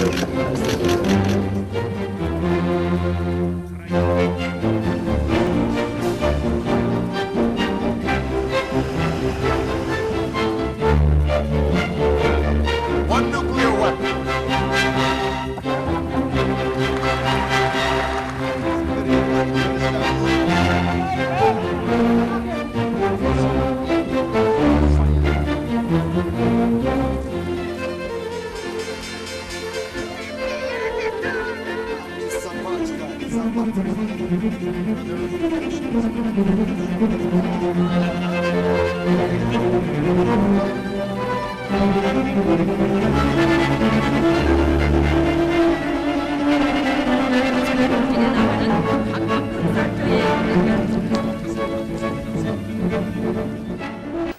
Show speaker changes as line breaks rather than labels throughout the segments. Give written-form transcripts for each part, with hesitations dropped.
One nuclear weapon.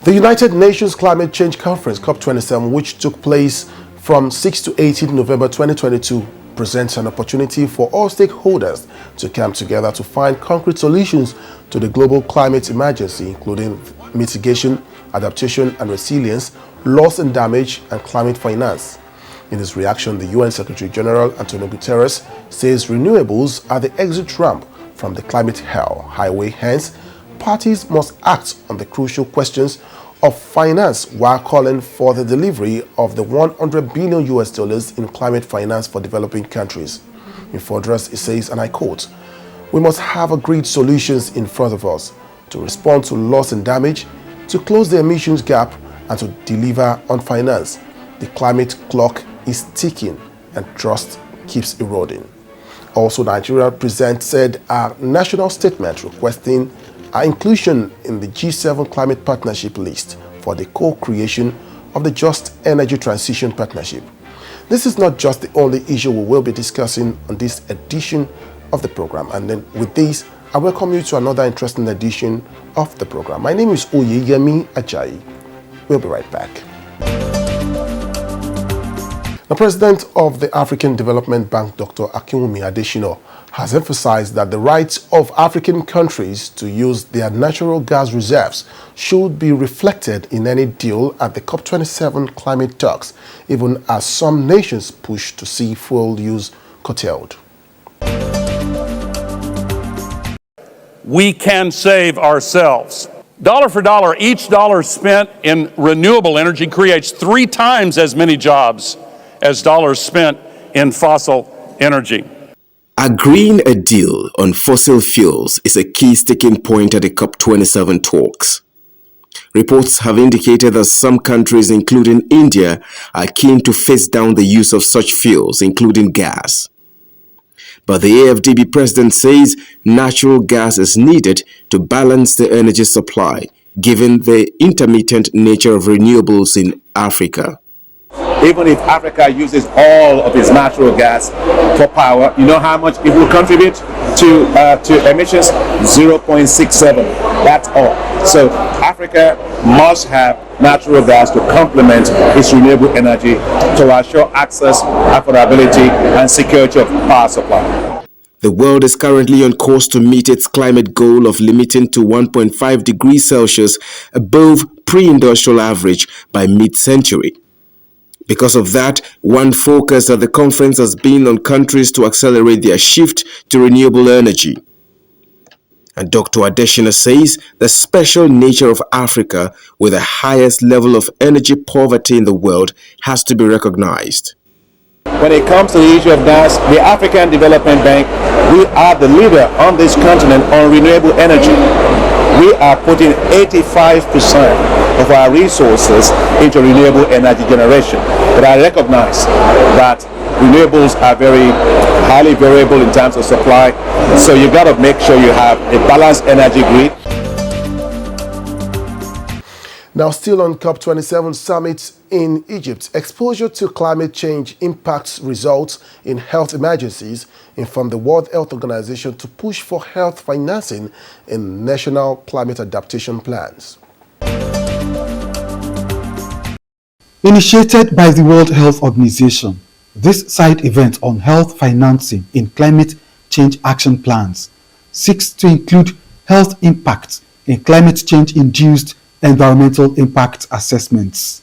The United Nations Climate Change Conference, COP27, which took place from 6 to 18 November 2022, presents an opportunity for all stakeholders to come together to find concrete solutions to the global climate emergency, including mitigation, adaptation and resilience, loss and damage, and climate finance. In his reaction, the UN Secretary General Antonio Guterres says renewables are the exit ramp from the climate hell highway. Hence, parties must act on the crucial questions of finance while calling for the delivery of the $100 billion in climate finance for developing countries. In furtherance, it says, and I quote, "We must have agreed solutions in front of us to respond to loss and damage, to close the emissions gap, and to deliver on finance. The climate clock is ticking and trust keeps eroding." Also, Nigeria presented a national statement requesting our inclusion in the G7 Climate Partnership list for the co-creation of the Just Energy Transition Partnership. This is not just the only issue we will be discussing on this edition of the program. And then with this, I welcome you to another interesting edition of the program. My name is Oyeyemi Ajayi. We'll be right back. The president of the African Development Bank, Dr. Akinwumi Adesina, has emphasized that the rights of African countries to use their natural gas reserves should be reflected in any deal at the COP27 climate talks, even as some nations push to see fuel use curtailed.
We can save ourselves. Dollar for dollar, each dollar spent in renewable energy creates 3 times as many jobs as dollars spent in fossil energy.
Agreeing a deal on fossil fuels is a key sticking point at the COP27 talks. Reports have indicated that some countries, including India, are keen to face down the use of such fuels, including gas. But the AFDB president says natural gas is needed to balance the energy supply, given the intermittent nature of renewables in Africa.
Even if Africa uses all of its natural gas for power, you know how much it will contribute to emissions? 0.67. That's all. So Africa must have natural gas to complement its renewable energy to assure access, affordability, and security of power supply.
The world is currently on course to meet its climate goal of limiting to 1.5 degrees Celsius above pre-industrial average by mid-century. Because of that, one focus at the conference has been on countries to accelerate their shift to renewable energy. And Dr. Adesina says the special nature of Africa, with the highest level of energy poverty in the world, has to be recognized.
When it comes to the issue of gas, the African Development Bank, we are the leader on this continent on renewable energy. We are putting 85% of our resources into renewable energy generation. But I recognize that renewables are very highly variable in terms of supply, so you've got to make sure you have a balanced energy grid.
Now, still on COP27 summit in Egypt, exposure to climate change impacts results in health emergencies inform the World Health Organization to push for health financing in national climate adaptation plans.
Initiated by the World Health Organization, this side event on health financing in climate change action plans seeks to include health impacts in climate change-induced environmental impact assessments.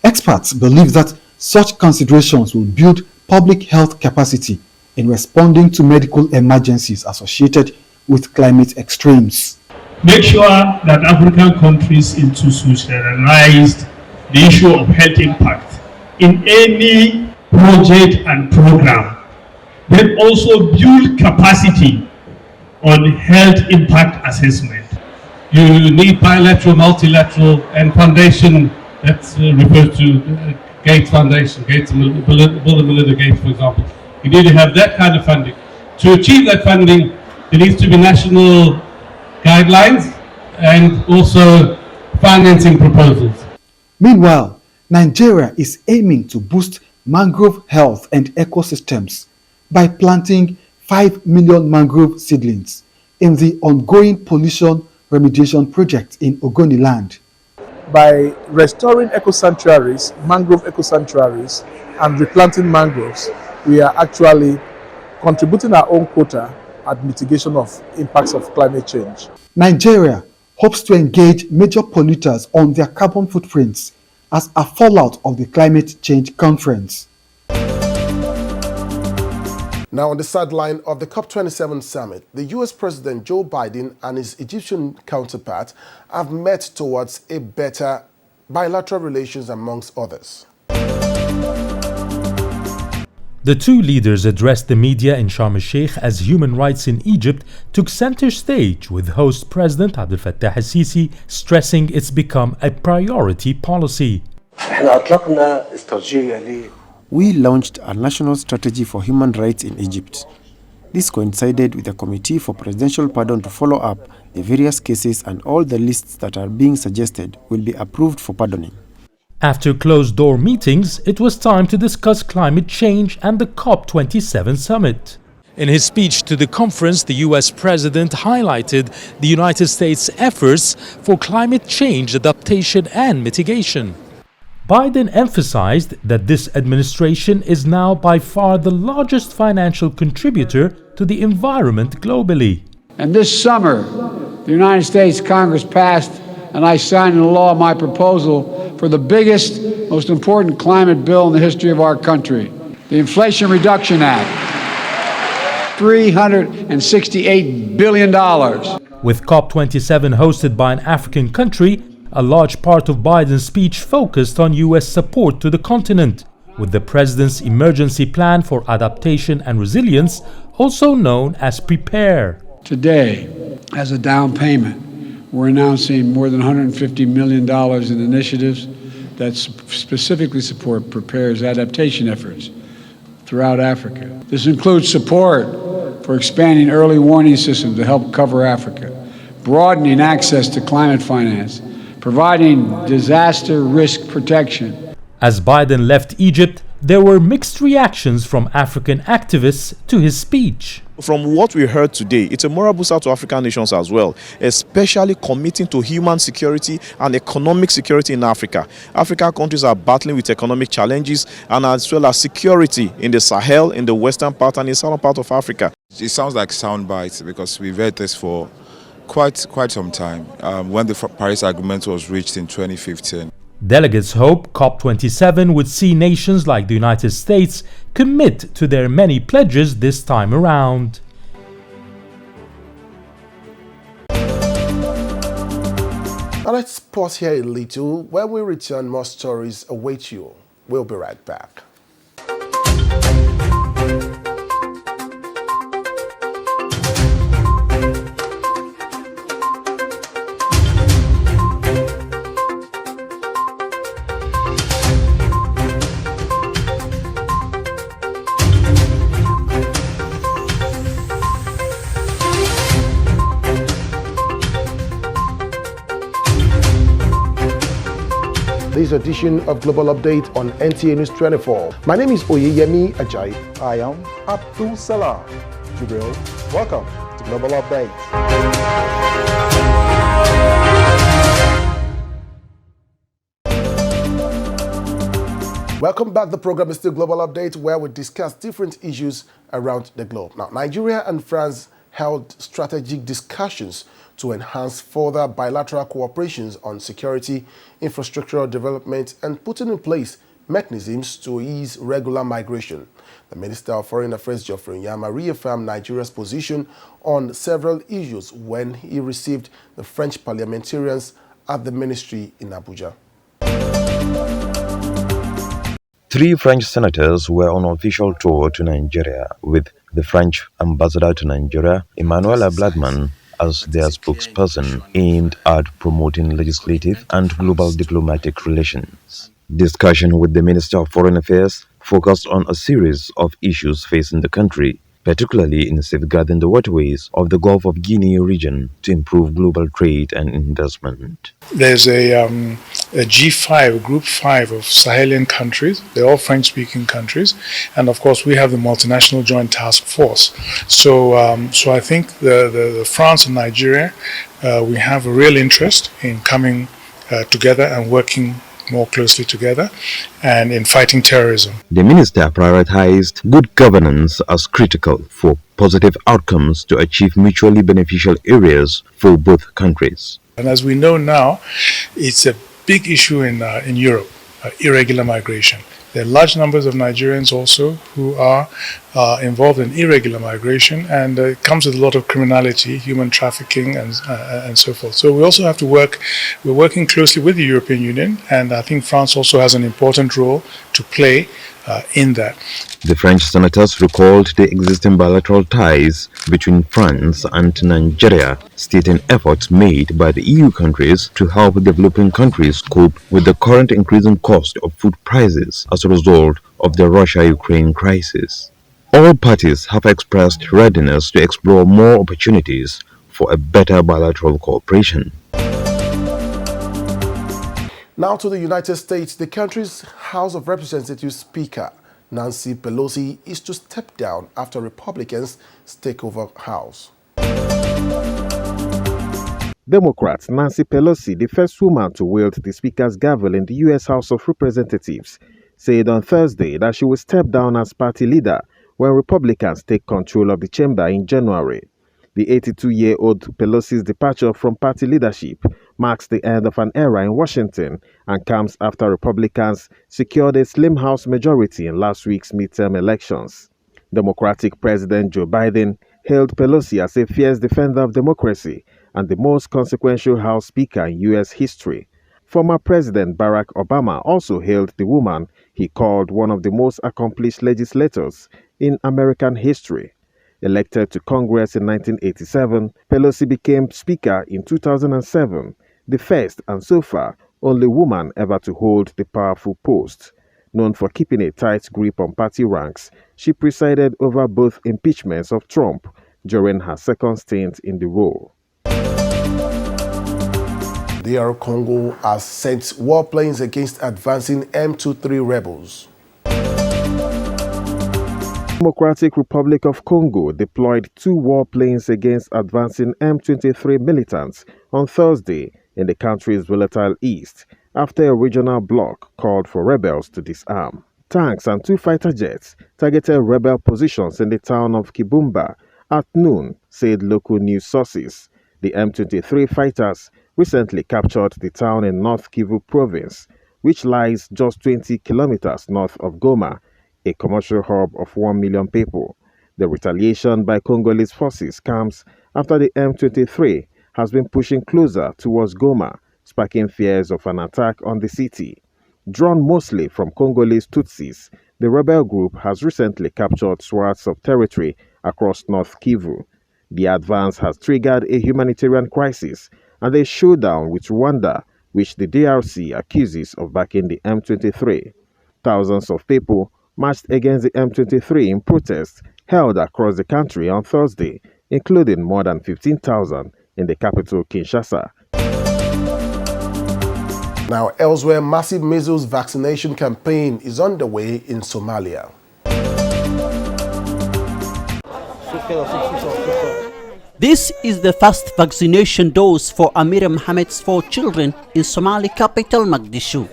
Experts believe that such considerations will build public health capacity in responding to medical emergencies associated with climate extremes.
Make sure that African countries institutionalized the issue of health impact in any project and program. Then also build capacity on health impact assessment. You need bilateral, multilateral, and foundation that refers to Gates Foundation, Gates, Bill and Melinda Gates, for example. You need to have that kind of funding. To achieve that funding, there needs to be national guidelines and also financing proposals.
Meanwhile, Nigeria is aiming to boost mangrove health and ecosystems by planting 5 million mangrove seedlings in the ongoing pollution remediation project in Ogoniland.
By restoring eco-sanctuaries, mangrove eco-sanctuaries, and replanting mangroves, we are actually contributing our own quota at mitigation of impacts of climate change.
Nigeria hopes to engage major polluters on their carbon footprints as a fallout of the climate change conference.
Now, on the sideline of the COP27 summit, the U.S. President Joe Biden and his Egyptian counterpart have met towards a better bilateral relations, amongst others.
The two leaders addressed the media in Sharm el-Sheikh as human rights in Egypt took center stage, with host President Abdel Fattah el-Sisi stressing it's become a priority policy.
We launched a national strategy for human rights in Egypt. This coincided with a committee for presidential pardon to follow up the various cases, and all the lists that are being suggested will be approved for pardoning.
After closed-door meetings, it was time to discuss climate change and the COP27 summit. In his speech to the conference, the U.S. President highlighted the United States' efforts for climate change adaptation and mitigation. Biden emphasized that this administration is now by far the largest financial contributor to the environment globally.
And this summer, the United States Congress passed, and I signed into law my proposal for the biggest, most important climate bill in the history of our country, the Inflation Reduction Act, $368 billion.
With COP27 hosted by an African country, a large part of Biden's speech focused on U.S. support to the continent, with the president's emergency plan for adaptation and resilience, also known as PREPARE.
Today, as a down payment, we're announcing more than $150 million in initiatives that specifically support PREPARE's adaptation efforts throughout Africa. This includes support for expanding early warning systems to help cover Africa, broadening access to climate finance, providing disaster risk protection.
As Biden left Egypt, there were mixed reactions from African activists to his speech.
From what we heard today, it's a moral booster to African nations as well, especially committing to human security and economic security in Africa. African countries are battling with economic challenges, and as well as security in the Sahel, in the western part and in the southern part of Africa.
It sounds like sound bites because we've heard this for quite some time, when the Paris Agreement was reached in 2015.
Delegates hope COP27 would see nations like the United States commit to their many pledges this time around.
Now let's pause here a little. When we return, more stories await you. We'll be right back. This edition of Global Update on NTA News 24. My name is Oyeyemi Ajayi. I am Abdul Salam Jubril. Welcome to Global Update. Welcome back. The program is still Global Update, where we discuss different issues around the globe. Now, Nigeria and France held strategic discussions to enhance further bilateral cooperations on security, infrastructural development, and putting in place mechanisms to ease regular migration. The Minister of Foreign Affairs, Geoffrey Nyama, reaffirmed Nigeria's position on several issues when he received the French parliamentarians at the ministry in Abuja.
3 French senators were on official tour to Nigeria with the French ambassador to Nigeria, Emmanuel Bladman, as their spokesperson aimed at promoting legislative and global diplomatic relations. Discussion with the Minister of Foreign Affairs focused on a series of issues facing the country, particularly in safeguarding the waterways of the Gulf of Guinea region to improve global trade and investment.
There's a G5, Group 5 of Sahelian countries. They're all French-speaking countries. And of course, we have the Multinational Joint Task Force. So I think the France and Nigeria, we have a real interest in coming together and working more closely together and in fighting terrorism.
The minister prioritized good governance as critical for positive outcomes to achieve mutually beneficial areas for both countries.
And as we know now, it's a big issue in Europe, irregular migration. There are large numbers of Nigerians also who are involved in irregular migration, and it comes with a lot of criminality, human trafficking, and so forth. So we also have to work. We're working closely with the European Union, and I think France also has an important role to play in that.
The French senators recalled the existing bilateral ties between France and Nigeria, stating efforts made by the EU countries to help developing countries cope with the current increasing cost of food prices as a result of the Russia-Ukraine crisis. All parties have expressed readiness to explore more opportunities for a better bilateral cooperation.
Now to the United States. The country's House of Representatives Speaker, Nancy Pelosi, is to step down after Republicans take over House.
Democrat Nancy Pelosi, the first woman to wield the Speaker's gavel in the U.S. House of Representatives, said on Thursday that she will step down as party leader when Republicans take control of the chamber in January. The 82-year-old Pelosi's departure from party leadership marks the end of an era in Washington and comes after Republicans secured a slim House majority in last week's midterm elections. Democratic President Joe Biden hailed Pelosi as a fierce defender of democracy and the most consequential House Speaker in U.S. history. Former President Barack Obama also hailed the woman he called one of the most accomplished legislators in American history. Elected to Congress in 1987, Pelosi became Speaker in 2007, the first and so far only woman ever to hold the powerful post. Known for keeping a tight grip on party ranks, she presided over both impeachments of Trump during her second stint in the role.
DR Congo has sent warplanes against advancing M23 rebels.
Democratic Republic of Congo deployed 2 warplanes against advancing M23 militants on Thursday in the country's volatile east after a regional bloc called for rebels to disarm. Tanks and 2 fighter jets targeted rebel positions in the town of Kibumba at noon, said local news sources. The M23 fighters recently captured the town in North Kivu province, which lies just 20 kilometers north of Goma, a commercial hub of 1 million people. The retaliation by Congolese forces comes after the M23 has been pushing closer towards Goma, sparking fears of an attack on the city. Drawn mostly from Congolese Tutsis, the rebel group has recently captured swaths of territory across North Kivu. The advance has triggered a humanitarian crisis and a showdown with Rwanda, which the DRC accuses of backing the M23. Thousands of people marched against the M23 in protests held across the country on Thursday, including more than 15,000 in the capital, Kinshasa.
Now, elsewhere, massive measles vaccination campaign is underway in Somalia.
This is the first vaccination dose for Amir Mohammed's 4 children in Somali capital, Mogadishu.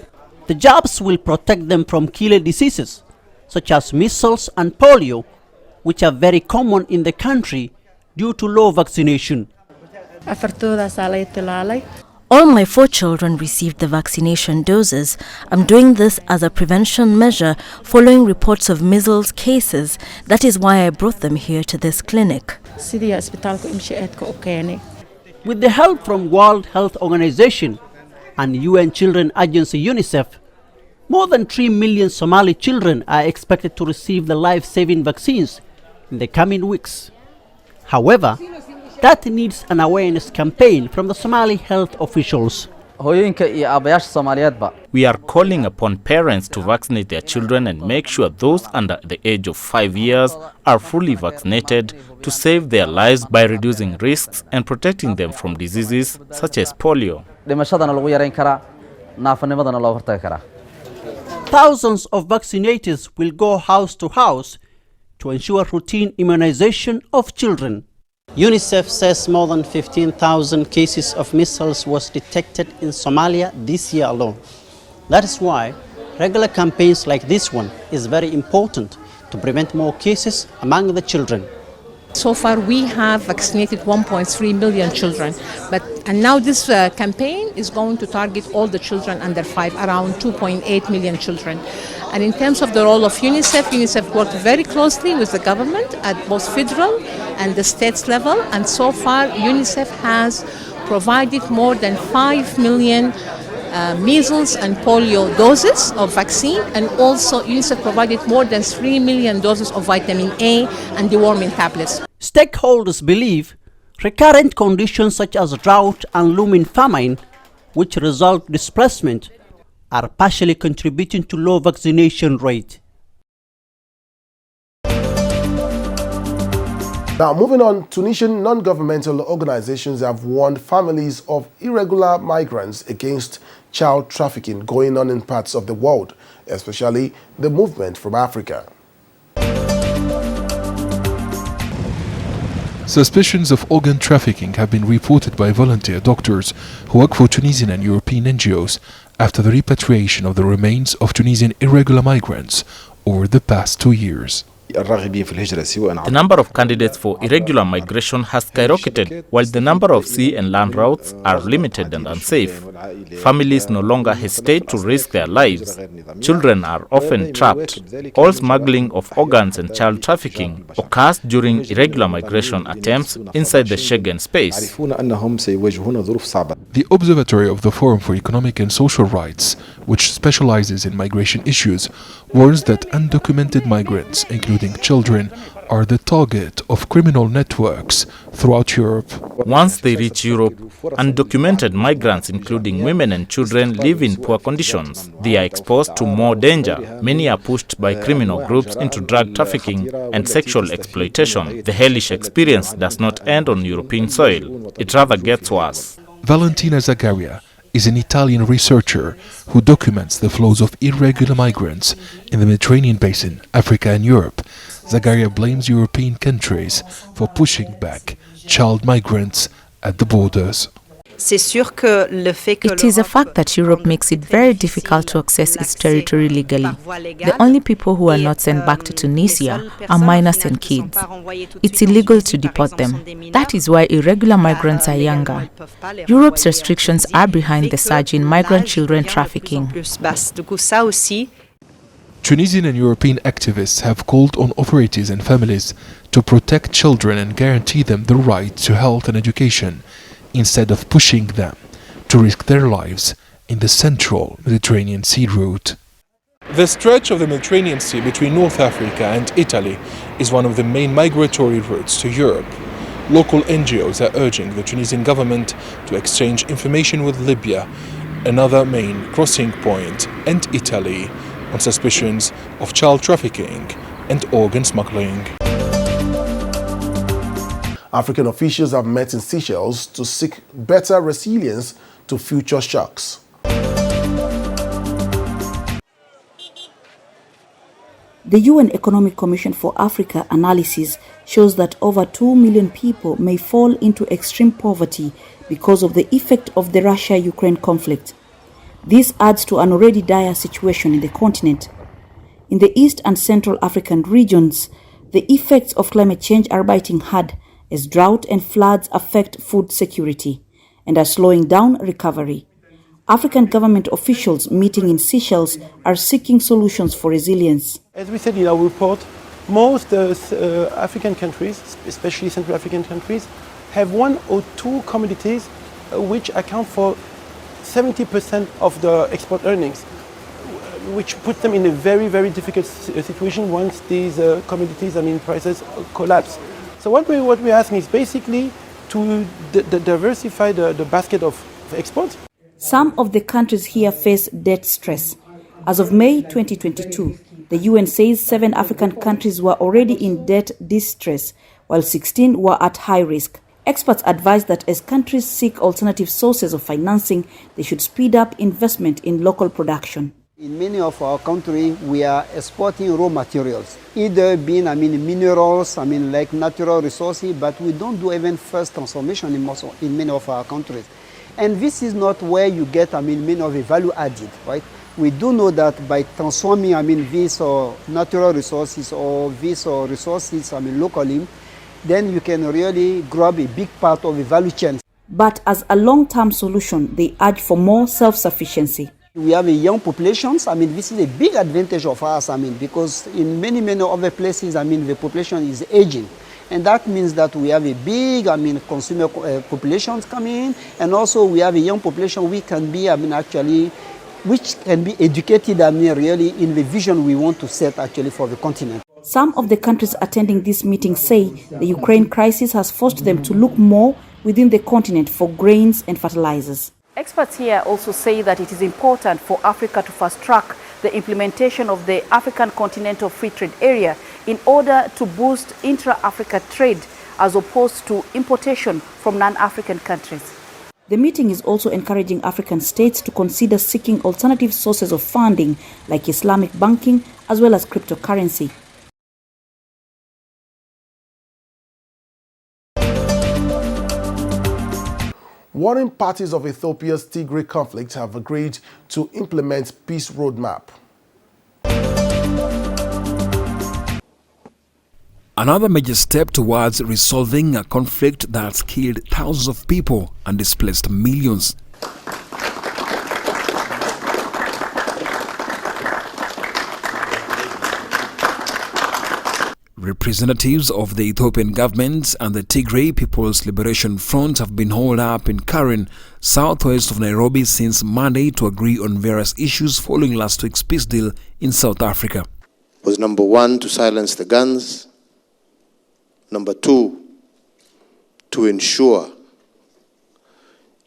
The jabs will protect them from killer diseases such as measles and polio, which are very common in the country due to low vaccination.
All my 4 children received the vaccination doses. I'm doing this as a prevention measure following reports of measles cases. That is why I brought them here to this clinic.
With the help from World Health Organization and UN Children Agency UNICEF, more than 3 million Somali children are expected to receive the life-saving vaccines in the coming weeks. However, that needs an awareness campaign from the Somali health officials.
We are calling upon parents to vaccinate their children and make sure those under the age of 5 years are fully vaccinated to save their lives by reducing risks and protecting them from diseases such as polio.
Thousands of vaccinators will go house to house to ensure routine immunization of children. UNICEF says more than 15,000 cases of measles was detected in Somalia this year alone. That is why regular campaigns like this one is very important to prevent more cases among the children.
So far we have vaccinated 1.3 million children, and now this campaign is going to target all the children under 5, around 2.8 million children. And in terms of the role of UNICEF, UNICEF worked very closely with the government at both federal and the states level, and so far UNICEF has provided more than 5 million measles and polio doses of vaccine, and also UNICEF provided more than 3 million doses of vitamin A and deworming tablets.
Stakeholders believe recurrent conditions such as drought and looming famine, which result in displacement, are partially contributing to low vaccination rate.
Now, moving on, Tunisian non-governmental organizations have warned families of irregular migrants against child trafficking going on in parts of the world, especially the movement from Africa.
Suspicions of organ trafficking have been reported by volunteer doctors who work for Tunisian and European NGOs after the repatriation of the remains of Tunisian irregular migrants over the past 2 years.
The number of candidates for irregular migration has skyrocketed, while the number of sea and land routes are limited and unsafe. Families no longer hesitate to risk their lives. Children are often trapped. All smuggling of organs and child trafficking occurs during irregular migration attempts inside the Schengen space.
The Observatory of the Forum for Economic and Social Rights, which specializes in migration issues, warns that undocumented migrants, including children, are the target of criminal networks throughout Europe.
Once they reach Europe, undocumented migrants, including women and children, live in poor conditions. They are exposed to more danger. Many are pushed by criminal groups into drug trafficking and sexual exploitation. The hellish experience does not end on European soil. It rather gets worse.
Valentina Zagaria is an Italian researcher who documents the flows of irregular migrants in the Mediterranean basin, Africa and Europe. Zagaria blames European countries for pushing back child migrants at the borders.
It is a fact that Europe makes it very difficult to access its territory legally. The only people who are not sent back to Tunisia are minors and kids. It's illegal to deport them. That is why irregular migrants are younger. Europe's restrictions are behind the surge in migrant children trafficking.
Tunisian and European activists have called on authorities and families to protect children and guarantee them the right to health and education, instead of pushing them to risk their lives in the central Mediterranean Sea route.
The stretch of the Mediterranean Sea between North Africa and Italy is one of the main migratory routes to Europe. Local NGOs are urging the Tunisian government to exchange information with Libya, another main crossing point, and Italy, on suspicions of child trafficking and organ smuggling.
African officials have met in Seychelles to seek better resilience to future shocks.
The UN Economic Commission for Africa analysis shows that over 2 million people may fall into extreme poverty because of the effect of the Russia-Ukraine conflict. This adds to an already dire situation in the continent. In the East and Central African regions, the effects of climate change are biting hard as drought and floods affect food security. and are slowing down recovery. African government officials meeting in Seychelles are seeking solutions for resilience.
As we said in our report, most African countries, especially Central African countries, have one or two commodities which account for 70% of the export earnings, which puts them in a very, very difficult situation once these commodities, prices collapse. So what we're asking is basically to diversify the basket of exports.
Some of the countries here face debt stress. As of May 2022, the UN says 7 African countries were already in debt distress, while 16 were at high risk. Experts advise that as countries seek alternative sources of financing, they should speed up investment in local production.
In many of our countries, we are exporting raw materials, either being minerals, like natural resources, but we don't do even first transformation in many of our countries. And this is not where you get many of the value added, right? We do know that by transforming these natural resources or these resources locally, then you can really grab a big part of the value chain.
But as a long-term solution, they urge for more self-sufficiency.
We have a young populations. This is a big advantage of us. Because in many other places, the population is aging. And that means that we have a big, consumer populations coming in, and also we have a young population we can be, which can be educated, really in the vision we want to set actually for the continent.
Some of the countries attending this meeting say the Ukraine crisis has forced them to look more within the continent for grains and fertilizers.
Experts here also say that it is important for Africa to fast-track the implementation of the African Continental Free Trade Area in order to boost intra-Africa trade as opposed to importation from non-African countries.
The meeting is also encouraging African states to consider seeking alternative sources of funding like Islamic banking as well as cryptocurrency.
Warring parties of Ethiopia's Tigray conflict have agreed to implement peace roadmap.
Another major step towards resolving a conflict that's killed thousands of people and displaced millions. Representatives of the Ethiopian government and the Tigray People's Liberation Front have been holed up in Karen, southwest of Nairobi, since Monday to agree on various issues following last week's peace deal in South Africa.
Was number 1, to silence the guns. Number 2, to ensure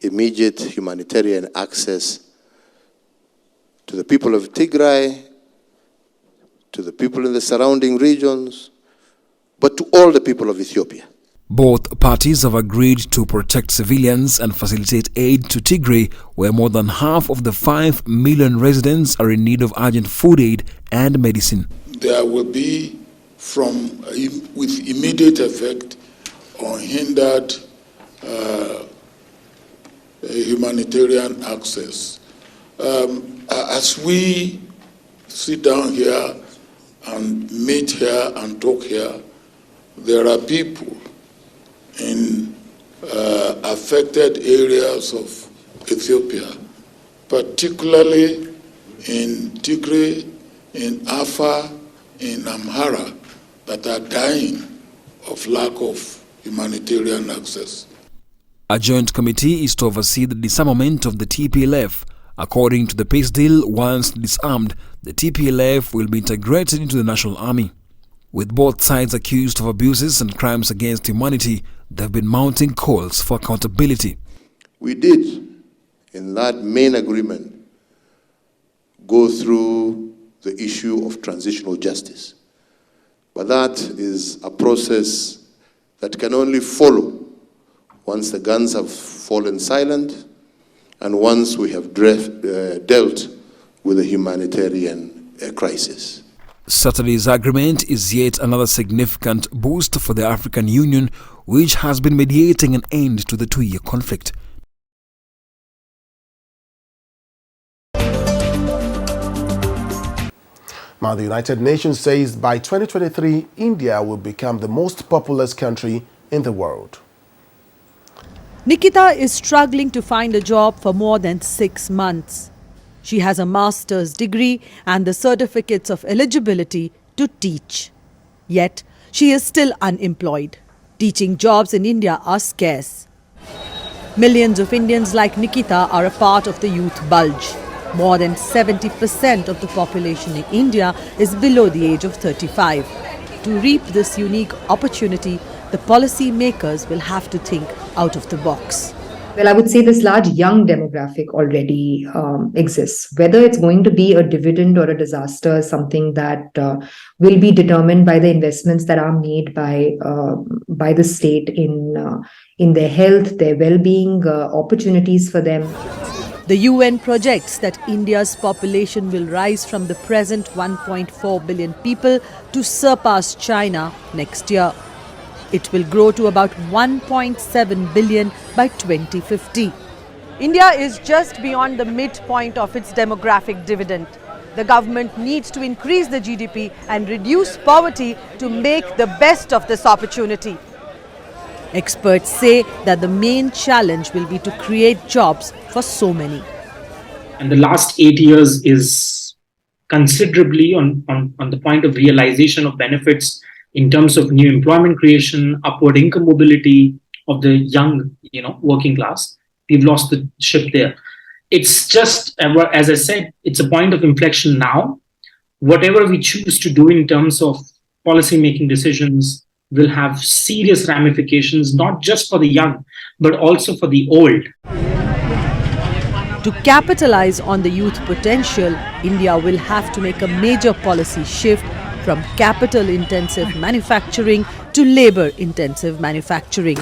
immediate humanitarian access to the people of Tigray, to the people in the surrounding regions, but to all the people of Ethiopia.
Both parties have agreed to protect civilians and facilitate aid to Tigray, where more than half of the 5 million residents are in need of urgent food aid and medicine.
There will be, with immediate effect, unhindered humanitarian access. As we sit down here and meet here and talk here, there are people in affected areas of Ethiopia, particularly in Tigray, in Afar, in Amhara, that are dying of lack of humanitarian access.
A joint committee is to oversee the disarmament of the TPLF. According to the peace deal, once disarmed, the TPLF will be integrated into the National Army. With both sides accused of abuses and crimes against humanity, there have been mounting calls for accountability.
We did, in that main agreement, go through the issue of transitional justice. But that is a process that can only follow once the guns have fallen silent and once we have dealt with the humanitarian crisis.
Saturday's agreement is yet another significant boost for the African Union, which has been mediating an end to the 2-year conflict.
Now, the United Nations says by 2023, India will become the most populous country in the world.
Nikita is struggling to find a job for more than 6 months. She has a master's degree and the certificates of eligibility to teach. Yet, she is still unemployed. Teaching jobs in India are scarce. Millions of Indians like Nikita are a part of the youth bulge. More than 70% of the population in India is below the age of 35. To reap this unique opportunity, the policy makers will have to think out of the box.
Well, I would say this large young demographic already exists. Whether it's going to be a dividend or a disaster is something that will be determined by the investments that are made by the state in their health, their well-being, opportunities for them.
The UN projects that India's population will rise from the present 1.4 billion people to surpass China next year. It will grow to about 1.7 billion by 2050. India is just beyond the midpoint of its demographic dividend. The government needs to increase the GDP and reduce poverty to make the best of this opportunity. Experts say that the main challenge will be to create jobs for so many.
And the last 8 years is considerably on the point of realization of benefits in terms of new employment creation, upward income mobility of the young, working class. We've lost the ship there. It's just, as I said, it's a point of inflection now. Whatever we choose to do in terms of policy-making decisions will have serious ramifications, not just for the young, but also for the old.
To capitalize on the youth potential, India will have to make a major policy shift from capital-intensive manufacturing to labor-intensive manufacturing.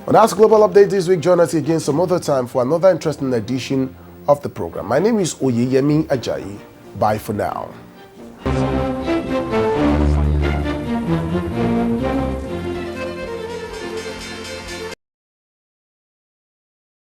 Well, that's Global Update this week. Join us again some other time for another interesting edition of the program. My name is Oyeyemi Ajayi. Bye for now.